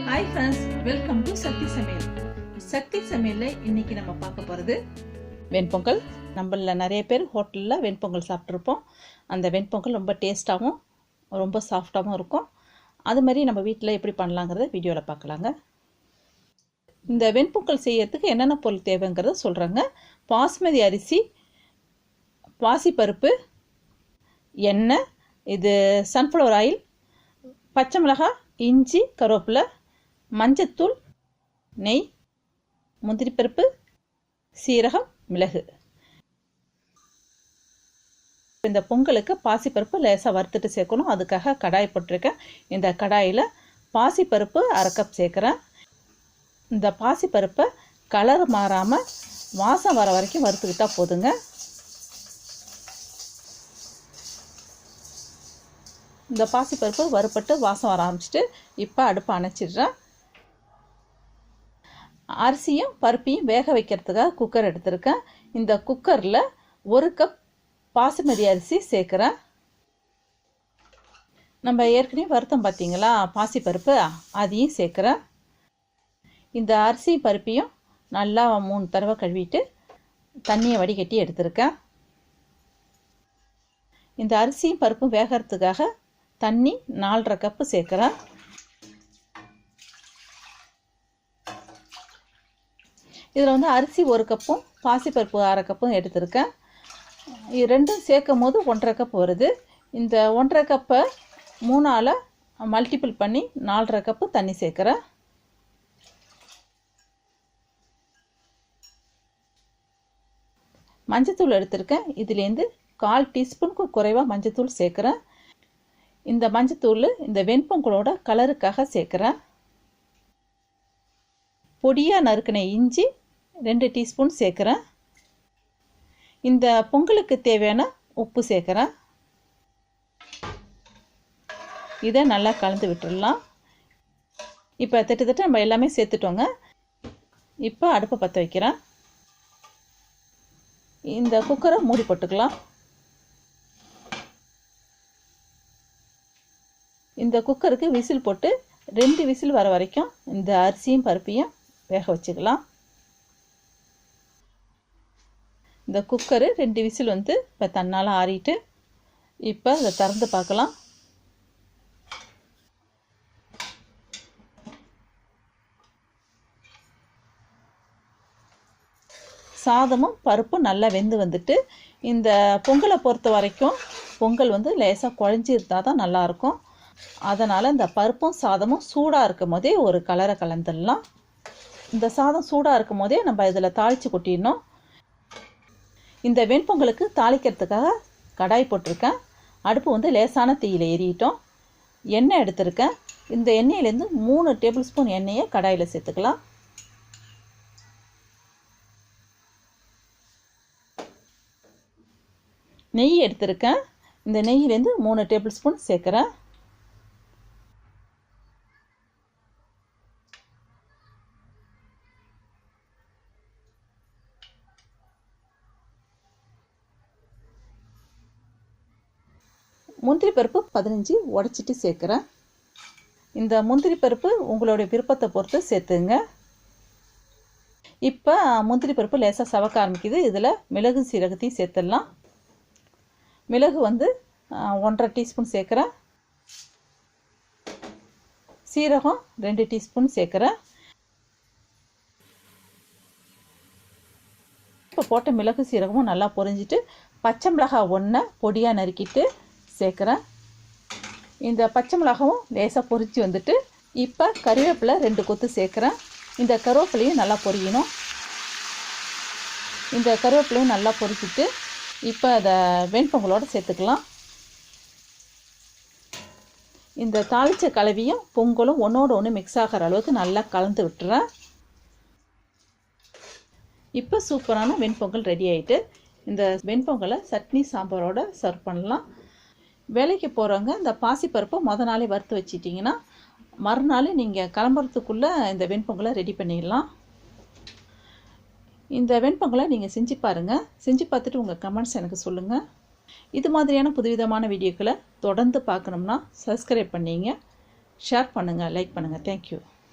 Hi friends, welcome to சக்தி சமையல். சக்தி சமையலில் இன்றைக்கி நம்ம பார்க்க போகிறது வெண்பொங்கல். நம்மள நிறைய பேர் ஹோட்டலில் வெண்பொங்கல் சாப்பிட்ருப்போம். அந்த வெண்பொங்கல் ரொம்ப டேஸ்ட்டாகவும் ரொம்ப சாஃப்டாகவும் இருக்கும். அது மாதிரி நம்ம வீட்டில் எப்படி பண்ணலாங்கிறத வீடியோவில் பார்க்கலாங்க. இந்த வெண்பொங்கல் செய்யறதுக்கு என்னென்ன பொருள் தேவைங்கிறத சொல்கிறாங்க. பாஸ்மதி அரிசி, பாசிப்பருப்பு, எண்ணெய், இது சன்ஃப்ளவர் ஆயில், பச்சை மிளகாய், இஞ்சி, கருவேப்பிலை, மஞ்சத்தூள், நெய், முந்திரி பருப்பு, சீரகம், மிளகு. இந்த பொங்கலுக்கு பாசிப்பருப்பு லேசாக வறுத்துட்டு சேர்க்கணும். அதுக்காக கடாய் போட்டிருக்கேன். இந்த கடாயில் பாசிப்பருப்பு 1/2 கப் சேர்க்குறேன். இந்த பாசிப்பருப்பை கலர் மாறாமல் வாசம் வர வரைக்கும் வறுத்துக்கிட்டால் போதுங்க. இந்த பாசிப்பருப்பு வறுப்பட்டு வாசம் வர ஆரம்பிச்சிட்டு இப்போ அடுப்பை அணைச்சிடுறேன். அரிசியும் பருப்பையும் வேக வைக்கிறதுக்காக குக்கர் எடுத்திருக்கேன். இந்த குக்கரில் 1 கப் பாசுமதி அரிசி சேர்க்குறேன். நம்ம ஏற்கனவே வறுத்தம் பார்த்தீங்களா பாசிப்பருப்பு, அதையும் சேர்க்குறேன். இந்த அரிசி பருப்பையும் நல்லா 3 தடவை கழுவிட்டு தண்ணியை வடிகட்டி எடுத்திருக்கேன். இந்த அரிசியும் பருப்பும் வேகிறதுக்காக தண்ணி 4.5 கப்பு சேர்க்குறேன். இதில் அரிசி 1 கப்பும் பாசிப்பருப்பு 1/2 கப்பும் எடுத்திருக்கேன். இது ரெண்டும் சேர்க்கும் போது 1.5 கப் வருது. இந்த 1.5 கப்பை 3ஆல் மல்டிபிள் பண்ணி 4.5 கப்பு தண்ணி சேர்க்குறேன். மஞ்சத்தூள் எடுத்திருக்கேன். இதுலேருந்து 1/4 டீஸ்பூனுக்கு குறைவாக மஞ்சத்தூள் சேர்க்குறேன். இந்த மஞ்சத்தூள் இந்த வெண்பொங்கலோட கலருக்காக சேர்க்குறேன். பொடியாக நறுக்கின இஞ்சி 2 டீஸ்பூன் சேர்க்குறேன். இந்த பொங்கலுக்கு தேவையான உப்பு சேர்க்குறேன். இதை நல்லா கலந்து விட்டுடலாம். இப்போ திட்டத்தட்ட நம்ம எல்லாமே சேர்த்துட்டோங்க. இப்போ அடுப்பை பற்ற வைக்கிறேன். இந்த குக்கரை மூடி போட்டுக்கலாம். இந்த குக்கருக்கு விசில் போட்டு 2 விசில் வர வரைக்கும் இந்த அரிசியும் பருப்பையும் வேக வச்சுக்கலாம். இந்த குக்கரு 2 விசில் இப்போ தன்னால் ஆறிட்டு இப்போ அதை திறந்து பார்க்கலாம். சாதமும் பருப்பும் நல்லா வெந்து வந்துட்டு, இந்த பொங்கலை பொறுத்த வரைக்கும் பொங்கல் லேசாக குழஞ்சி இருந்தால் தான் நல்லாயிருக்கும். அதனால் இந்த பருப்பும் சாதமும் சூடாக இருக்கும் போதே ஒரு கலரை கலந்துடலாம். இந்த சாதம் சூடாக இருக்கும் போதே நம்ம இதில் தாளித்து கொட்டிடணும். இந்த வெண்பொங்கலுக்கு தாளிக்கிறதுக்காக கடாய் போட்டிருக்கேன். அடுப்பு லேசான தீயில் எரியிட்டோம். எண்ணெய் எடுத்திருக்கேன். இந்த எண்ணெயிலேருந்து 3 டேபிள் ஸ்பூன் எண்ணெயை கடாயில் சேர்த்துக்கலாம். நெய் எடுத்திருக்கேன். இந்த நெய்யிலேருந்து 3 டேபிள் ஸ்பூன் சேர்க்குறேன். முந்திரி பருப்பு 15 உடச்சிட்டு சேர்க்குறேன். இந்த முந்திரி பருப்பு உங்களுடைய விருப்பத்தை பொறுத்து சேர்த்துங்க. இப்போ முந்திரி பருப்பு லேசாக சவக்க ஆரம்பிக்குது. இதில் மிளகு சீரகத்தையும் சேர்த்துடலாம். மிளகு 1.5 டீஸ்பூன் சேர்க்குறேன். சீரகம் 2 டீஸ்பூன் சேர்க்குறேன். இப்போ போட்ட மிளகு சீரகமும் நல்லா பொரிஞ்சிட்டு பச்சை மிளகாய் 1 பொடியாக நறுக்கிட்டு சேர்க்குறேன். இந்த பச்சை மிளகாவும் லேசாக பொரிச்சு வந்துட்டு இப்போ கருவேப்பிலை 2 கொத்து சேர்க்குறேன். இந்த கருவேப்பிலையும் நல்லா பொரியணும். இந்த கருவேப்பிலையும் நல்லா பொரிச்சிட்டு இப்போ அதை வெண்பொங்கலோடு சேர்த்துக்கலாம். இந்த தாளித்த கலவையும் பொங்கலும் ஒன்றோடு ஒன்று மிக்ஸ் ஆகிற அளவுக்கு நல்லா கலந்து விட்டுறேன். இப்போ சூப்பரான வெண்பொங்கல் ரெடி ஆகிட்டு இந்த வெண்பொங்கலை சட்னி சாம்பாரோடு சர்வ் பண்ணலாம். வேலைக்கு போகிறவங்க இந்த பாசிப்பருப்பை மொதல் நாளே வறுத்து வச்சிட்டிங்கன்னா மறுநாள் நீங்கள் கிளம்புறதுக்குள்ளே இந்த வெண்பொங்கலை ரெடி பண்ணிடலாம். இந்த வெண்பொங்கலை நீங்கள் செஞ்சு பாருங்கள். செஞ்சு பார்த்துட்டு உங்கள் கமெண்ட்ஸ் எனக்கு சொல்லுங்கள். இது மாதிரியான புதுவிதமான வீடியோக்களை தொடர்ந்து பார்க்கணும்னா சப்ஸ்கிரைப் பண்ணிங்க, ஷேர் பண்ணுங்கள், லைக் பண்ணுங்கள். தேங்க்யூ.